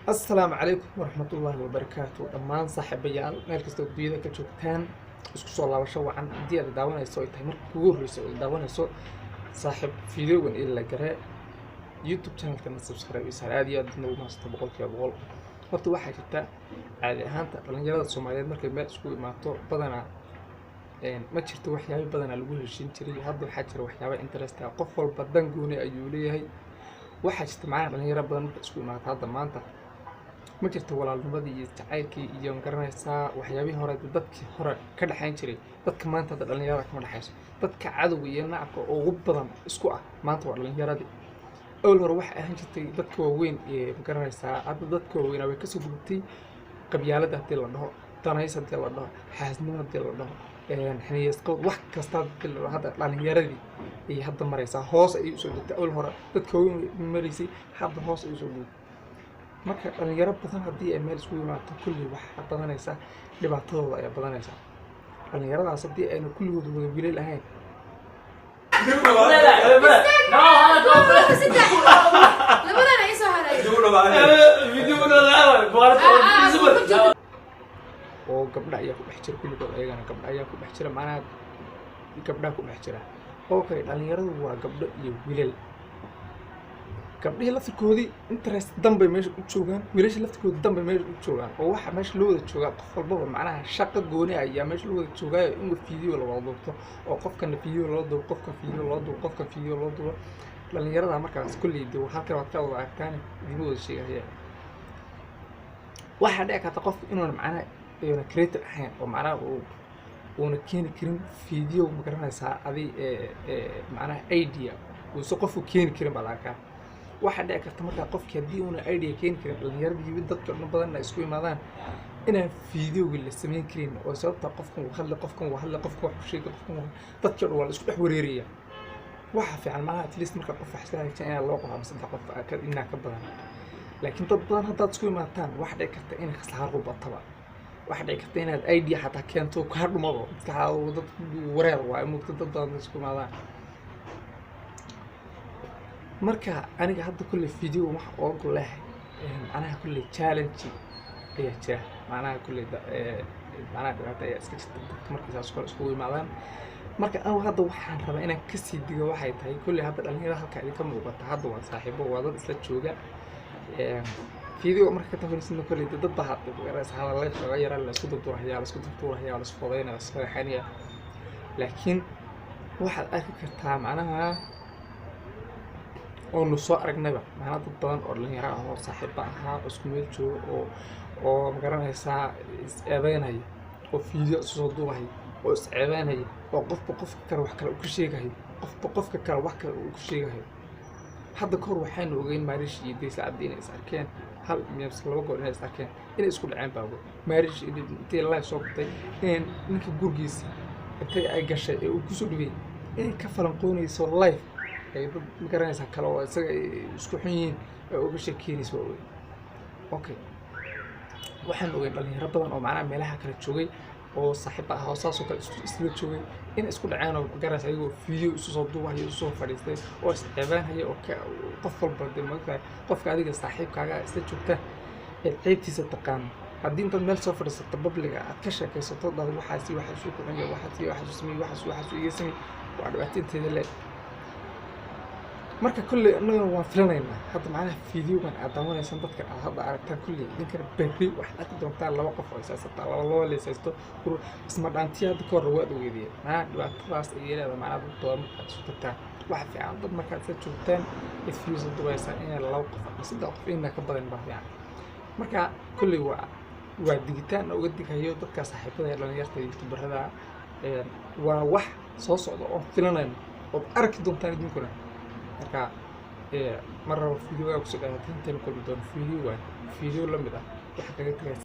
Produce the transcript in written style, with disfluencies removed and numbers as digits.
السلام عليكم ورحمة الله وبركاته دمان صاحبيال meel kasta oo dunida ka joogtaan isku soo laabasho wacan hadii aad daawanayso ay tahay markii ugu horreysay oo daawanayso saaxib fiidiyogan ila garee YouTube channel-kana subscribe isaar aad iyo aad nagu maasto boqolkiiba boqol horta waxaa jirta caadi ahaanta dhalinyarada Soomaaliyeed markay meel isku imaato badanaa ma jirto waxyaabo badan lagu heshiin jiray hadda waxaa jira waxyaabo interest ah qof walba dan gooni ayuu leeyahay waxaa jirta macna dhalinyaro badan markay isku imaato hadda maanta ma jirto walaalnimadii iyo jacaylkii iyo garanaysaa waxyaabihii hore dadkii hore ka dhaxayn jiray dadka maanta dhalinyarada kama dhaxayso dadka cadowga iyo nacabka ugu badan isku ah maanta waa dhalinyaradii awal hore waxa ahaan jirtay dadka waaweyn ee garanaysaa hadda dadka waaweyn way ka soo gudubtay qabyaalada hadii la dhaho danays hadii la dhaho xaasnimo hadii la dhaho xaniyeesqood wax kasta hadii la dhaho hadda dhalinyaradii ay hadda maraysaa hoos ay u soo gudubtay awal hore dadka waaweyn maraysay hadda hoos ay u soo gudubtay marka dhalinyaro badan hadii ay meel isku imaato kulli waxa badanaysa dhibaatadooda ay badanaysa dhalinyaradaas hadii ayna kulligood wada wiilal ahayn oo gabdha ayaa ku dhex jira kulligood ayagana gabdha ayaa ku dhex jira macnaha gabdha ku dhex jira okay dhalinyaradu waa gabdho iyo wiilal gabdhihii laftirkoodii interest danbay meesha u joogaan wiilasha laftirkoodii danbay meesha u joogaan oo waxa meesha loo wada joogaa qof walbaba macnaha shaqo gooni ayaa meesha loo wada joogaa in fiidiyoo la wada duubto oo qofkana fiidiyoo loo duubo qofka fiidiyoo loo duubo qofka fiidiyoo loo duubo dhalinyarada markaas kulli dib halkan waad ka wada arkaan idin wada sheegaya waxa dhici karta qofka inuu macnaha ayna creator ahayn oo macnaha uuna keeni karin fiidiyoo ma garanaysaa adi macnaha idea uu soo qofku keeni karin baa la arkaa waxa dhici karta marka qofkii hadii uu idea keeni karin dhalinyaradii dadka badan ay isku imaadaan inaan fiidiyooga la sameyn karin oo sababta qofkan uu hadla qofkan wax sheego qofkan dadka wala isku dhex wareeraya waxa fiican maaha at least marka qof wax iska in loo qoro saddex qof ka inaa ka badan laakiin dad badan hadda isku imaataan waxa dhici karta in khasaaro bataba waxa dhici karta inaad idea xataa keento ka dhumado dadka dad wareer waa mugta dad badan isku imaadaan marka aniga hadda kulli fiidiyoo wax oo golahay macnaha kulli challenge ayaa jira macnaha kulli macnaha dhibaato ayaa iska jirta dadka markaas isku imaadaan marka aan hadda waxaan rabaa inaan ka sii digo waxay tahay kulli hadda dhalinyarada halka idinka muuqata hadda waa saaxiibo waa dad isla jooga fiidiyoo marka ka tafarisna kulli dad baa hadda hadalay xogaa yar la isku durdurayaa la isku fodeynaa la isku xaniya laakiin waxaad arki kartaa macnaha oo nu soo aragnaba macnaha dad badan oo dhalinyaro ah oo saaxiibo ahaa isku meel jooga oo ma garanaysaa is eedeynaya oo fiidiyoo soo duubay oo is eedeynaya oo qofka kale wax kale u ka sheegay qofka kale wax kale u ka sheegay hadda kor waxaan ogeyn maarish iyo deysla abdiin is arkeen hal meems laba goor inay is arkeen inay isku dhaceen baago maarish intii live soo qotay in ninka gurgiisa intay ay gashay ee uu ku soo dhibay in ka falanqoonayso live ay ma garanaysaa kale oo isaga isku xun yihiin oo uga sheekeynayso okay waxaan ogeyn dhalinyaro badan oo macnaha meelaha kala joogay oo saaxiibo ah oo saasoo kale isla joogay in isku dhaceen oo garanaysaa ayagoo fiidiyoo isu soo duubay isu soo fadhiistay oo is ceebaanaya oo qof walba dee qofka adiga saaxiibkaaga isla joogta ee ceebtiisa taqaan haddii intaad meel soo fadhiisato public aad ka sheekaysato dad waxaas u kicin waxaas sameey waxaas iga sameey waa dhibaato inteeda le marka kulli anaga waan filanaynaa hadda macnaha fiidiyoogan aad daawanaysan dadka aad hadda aragtaan kulli idinkana berri waxaad arki doontaan laba qof oo isaysataa laba leesaysto isma dhaantiya hadda ka hor waad ogeediyeen macnaha dhibaatadaas ay leedahay macnaha dad badan markaad isu tagtaan waxa fiican dad markaad isla joogtaan isfiisa dubaysaa inay laba qof ama saddex qof inaa ka badan baa fiican marka kulli waa digitaan uga digayo dadka saaxiibada ee dhalinyarta youtuberada waa wax soo socda oo filanayno oo arki doontaan idinkuna marka marra fiidiyoo ku soo dhawaatay inta ku doon fiidiyoo la mid ah waxa kaga tagay